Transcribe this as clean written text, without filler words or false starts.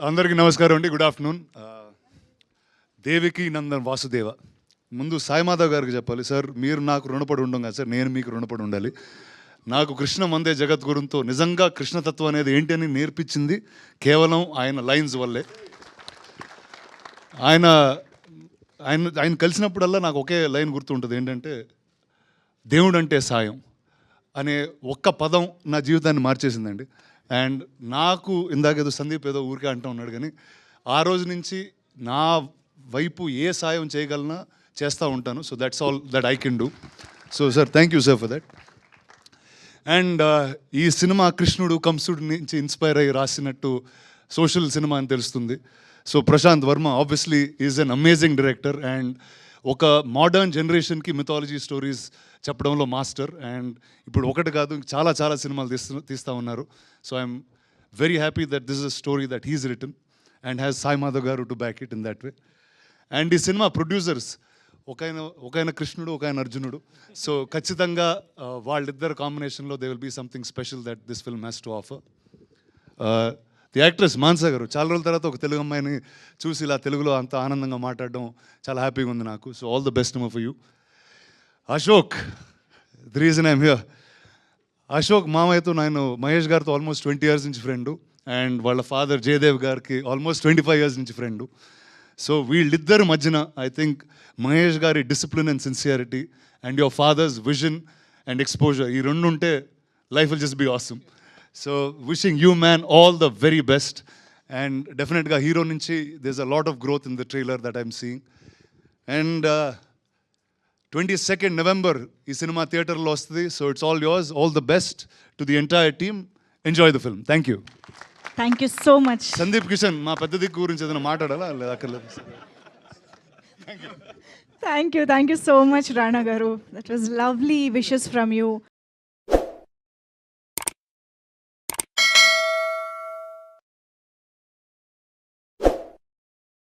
అందరికీ నమస్కారం అండి. Good afternoon. దేవికి నందన్ వాసుదేవ. ముందు సాయిమాధవ్ గారికి చెప్పాలి, సార్ మీరు నాకు రుణపడి ఉండం కదా సార్, నేను మీకు రుణపడి ఉండాలి. నాకు కృష్ణ వందే జగద్గురుతో నిజంగా కృష్ణతత్వం అనేది ఏంటి అని నేర్పించింది కేవలం ఆయన లైన్స్ వల్లే. ఆయన ఆయన ఆయన కలిసినప్పుడల్లా నాకు ఒకే లైన్ గుర్తుంటుంది, ఏంటంటే దేవుడు అంటే సాయం అనే ఒక్క పదం నా జీవితాన్ని మార్చేసిందండి. అండ్ నాకు ఇందాక ఏదో సందీప్ ఏదో ఊరికే అంటూ ఉన్నాడు, కానీ ఆ రోజు నుంచి నా వైపు ఏ సాయం చేయగలనా చేస్తూ ఉంటాను. So that's all that I can do. So sir, thank you sir for that. And ఈ సినిమా కృష్ణుడు కంసుడు నుంచి ఇన్స్పైర్ అయ్యి రాసినట్టు సోషల్ సినిమా అని తెలుస్తుంది. So Prashanth Varma obviously is an amazing director and ఒక మోడర్న్ జనరేషన్కి మిథాలజీ స్టోరీస్ చెప్పడంలో మాస్టర్. అండ్ ఇప్పుడు ఒకటి కాదు, చాలా చాలా సినిమాలు తీస్తూ ఉన్నారు. So I'm very happy that this is a story that he's written and has Sai Madhav garu to back it in that way. And ఈ సినిమా ప్రొడ్యూసర్స్ ఒక కృష్ణుడు, ఒక అర్జునుడు. సో ఖచ్చితంగా వాళ్ళిద్దరు కాంబినేషన్లో they will be something special that this film has to offer. The actress Mansa గారు, చాలా రోజుల తర్వాత ఒక తెలుగు అమ్మాయిని చూసి ఇలా తెలుగులో అంత ఆనందంగా మాట్లాడడం చాలా హ్యాపీగా ఉంది నాకు. So all the best for you. Ashok, the reason I'm here. Ashok మామయ్యతో నేను మహేష్ గారితో ఆల్మోస్ట్ 20 years నుంచి ఫ్రెండు, అండ్ వాళ్ళ ఫాదర్ జయదేవ్ గారికి ఆల్మోస్ట్ 25 years నుంచి ఫ్రెండు. సో వీళ్ళిద్దరి మధ్యన ఐ థింక్ మహేష్ గారి discipline and sincerity and your father's vision and exposure, ఈ రెండు ఉంటే life will just be awesome. So wishing you man all the very best. And డెఫినెట్గా హీరో నుంచి there is a lot of growth in the trailer that I'm seeing. And 22nd November ఈ సినిమా థియేటర్లో వస్తుంది. So it's all yours. All the best to the entire team. Enjoy the film. Thank you. Thank you so much. Sundeep Kishan, మా పెద్ద దిక్కు గురించి ఏదైనా మాట్లాడాలా? లేదు, అక్కర్లేదు. Thank you so much Rana garu. That was lovely wishes from you.